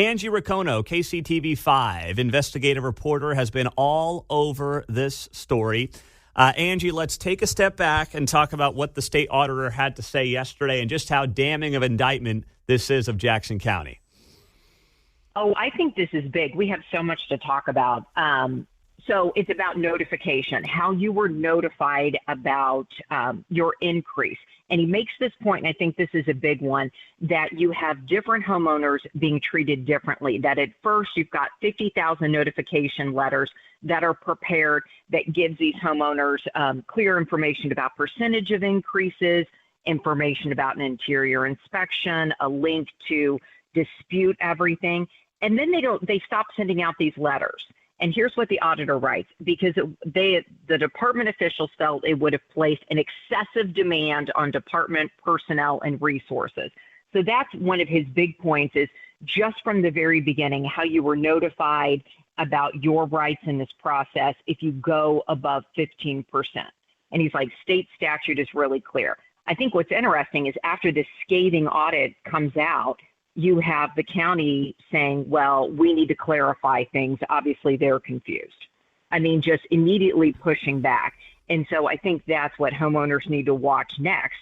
Angie Ricono, KCTV5, investigative reporter, has been all over this story. Angie, let's take a step back and talk about what the state auditor had to say yesterday and just how damning of indictment this is of Jackson County. Oh, I think this is big. We have so much to talk about. So it's about notification, how you were notified about your increase. And he makes this point, and I think this is a big one, that you have different homeowners being treated differently, that at first you've got 50,000 notification letters that are prepared that gives these homeowners clear information about percentage of increases, information about an interior inspection, a link to dispute everything. And then they stop sending out these letters. And here's what the auditor writes, because the department officials felt it would have placed an excessive demand on department personnel and resources. So that's one of his big points, is just from the very beginning, how you were notified about your rights in this process if you go above 15%. And he's like, state statute is really clear. I think what's interesting is after this scathing audit comes out, you have the county saying, well, we need to clarify things. Obviously, they're confused. I mean, just immediately pushing back. And so I think that's what homeowners need to watch next.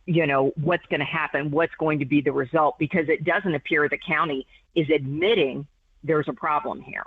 You know, what's going to happen, what's going to be the result, because it doesn't appear the county is admitting there's a problem here.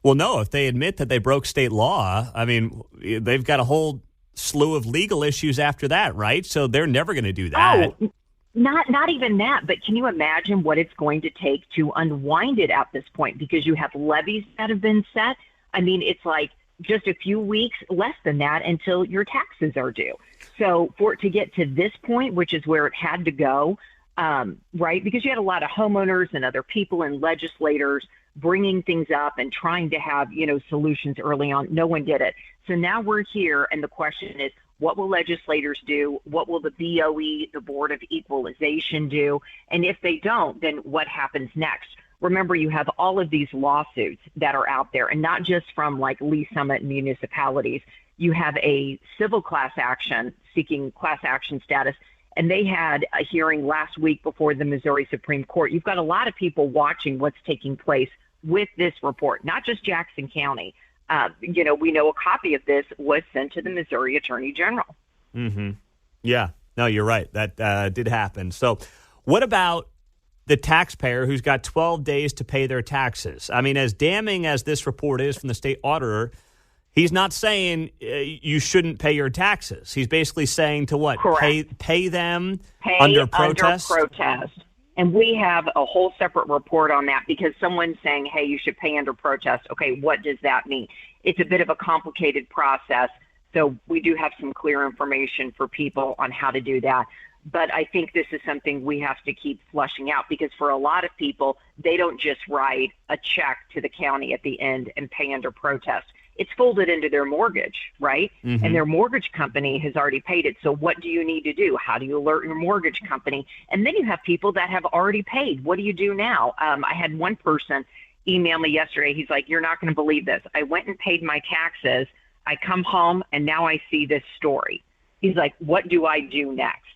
Well, no, if they admit that they broke state law, I mean, they've got a whole slew of legal issues after that, right? So they're never going to do that. Oh, Not even that, but can you imagine what it's going to take to unwind it at this point? Because you have levies that have been set. I mean, it's like just a few weeks, less than that, until your taxes are due. So for it to get to this point, which is where it had to go, right? Because you had a lot of homeowners and other people and legislators bringing things up and trying to have, solutions early on. No one did it. So now we're here, and the question is, what will legislators do? What will the BOE, the Board of Equalization, do? And if they don't, then what happens next? Remember, you have all of these lawsuits that are out there, and not just from like Lee Summit municipalities. You have a civil class action seeking class action status, and they had a hearing last week before the Missouri Supreme Court. You've got a lot of people watching what's taking place with this report, not just Jackson County. We know a copy of this was sent to the Missouri Attorney General. Mm-hmm. Yeah. No, you're right. That did happen. So what about the taxpayer who's got 12 days to pay their taxes? I mean, as damning as this report is from the state auditor, he's not saying you shouldn't pay your taxes. He's basically saying to what? Correct. Pay them under protest? Under protest. And we have a whole separate report on that, because someone's saying, hey, you should pay under protest. Okay, what does that mean? It's a bit of a complicated process. So we do have some clear information for people on how to do that. But I think this is something we have to keep flushing out, because for a lot of people, they don't just write a check to the county at the end and pay under protest. It's folded into their mortgage, right? Mm-hmm. And their mortgage company has already paid it. So what do you need to do? How do you alert your mortgage company? And then you have people that have already paid. What do you do now? I had one person email me yesterday. He's like, you're not going to believe this. I went and paid my taxes. I come home and now I see this story. He's like, what do I do next?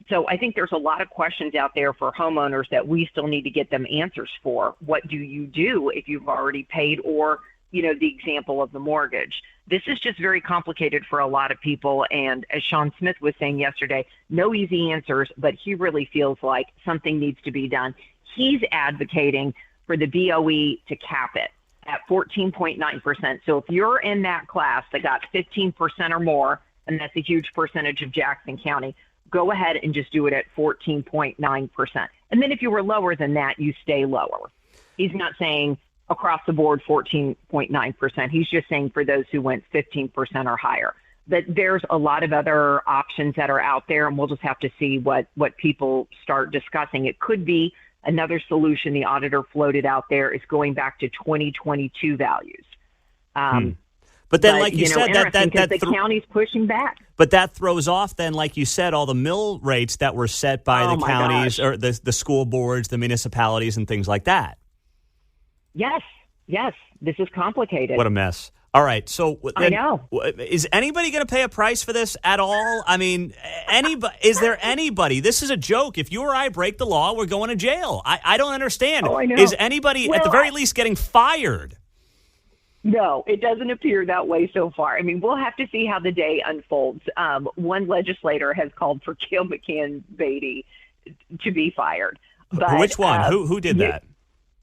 So I think there's a lot of questions out there for homeowners that we still need to get them answers for. What do you do if you've already paid, or the example of the mortgage? This is just very complicated for a lot of people. And as Sean Smith was saying yesterday, no easy answers, but he really feels like something needs to be done. He's advocating for the BOE to cap it at 14.9%. So if you're in that class that got 15% or more, and that's a huge percentage of Jackson County, go ahead and just do it at 14.9%. And then if you were lower than that, you stay lower. He's not saying across the board 14.9%. He's just saying for those who went 15% or higher. But there's a lot of other options that are out there, and we'll just have to see what people start discussing. It could be another solution the auditor floated out there is going back to 2022 values. But then, like you said, that the county's pushing back. But that throws off then, like you said, all the mill rates that were set by the counties or the school boards, the municipalities, and things like that. Yes. This is complicated. What a mess. All right. So I know. Is anybody going to pay a price for this at all? I mean, is there anybody? This is a joke. If you or I break the law, we're going to jail. I don't understand. Oh, I know. Is anybody at the very least getting fired? No, it doesn't appear that way so far. I mean, we'll have to see how the day unfolds. One legislator has called for Gail McCann Beatty to be fired. But, which one? Who did that?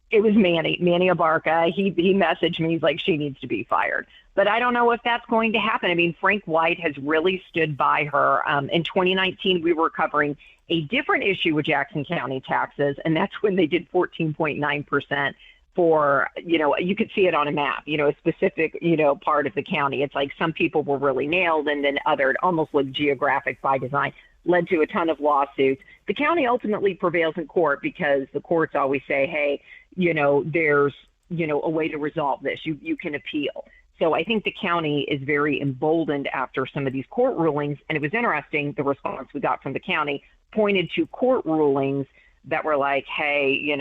It was Manny Abarca. He messaged me. He's like, she needs to be fired. But I don't know if that's going to happen. I mean, Frank White has really stood by her. In 2019, we were covering a different issue with Jackson County taxes, and that's when they did 14.9% for, you could see it on a map, a specific, part of the county. It's like some people were really nailed, and then other, almost like geographic by design, led to a ton of lawsuits. The county ultimately prevails in court because the courts always say, hey, there's, a way to resolve this. You can appeal. So I think the county is very emboldened after some of these court rulings. And it was interesting, the response we got from the county pointed to court rulings that were like, hey,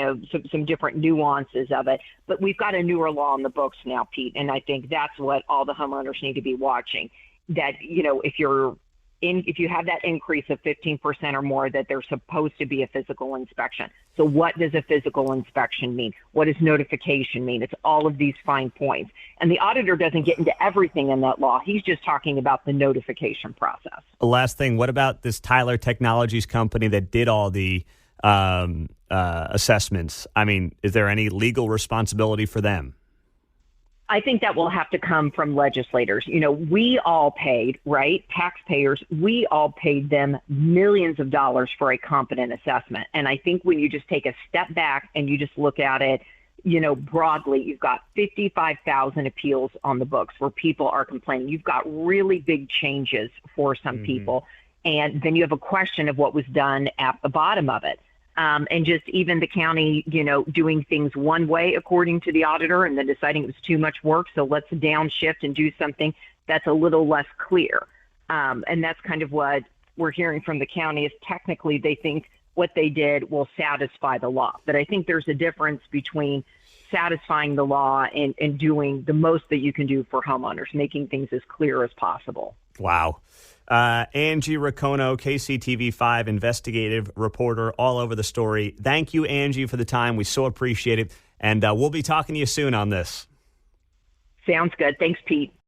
some different nuances of it. But we've got a newer law in the books now, Pete. And I think that's what all the homeowners need to be watching. That, if you have that increase of 15% or more, that there's supposed to be a physical inspection. So what does a physical inspection mean? What does notification mean? It's all of these fine points. And the auditor doesn't get into everything in that law. He's just talking about the notification process. Last thing, what about this Tyler Technologies company that did all the assessments? I mean, is there any legal responsibility for them? I think that will have to come from legislators. We all paid, right? Taxpayers, we all paid them millions of dollars for a competent assessment. And I think when you just take a step back and you just look at it, broadly, you've got 55,000 appeals on the books where people are complaining. You've got really big changes for some people. And then you have a question of what was done at the bottom of it. And just even the county, doing things one way according to the auditor and then deciding it was too much work. So let's downshift and do something that's a little less clear. And that's kind of what we're hearing from the county is technically they think what they did will satisfy the law. But I think there's a difference between satisfying the law and doing the most that you can do for homeowners, making things as clear as possible. Wow. Angie Ricono, KCTV5 investigative reporter, all over the story. Thank you, Angie, for the time. We so appreciate it. And we'll be talking to you soon on this. Sounds good. Thanks, Pete.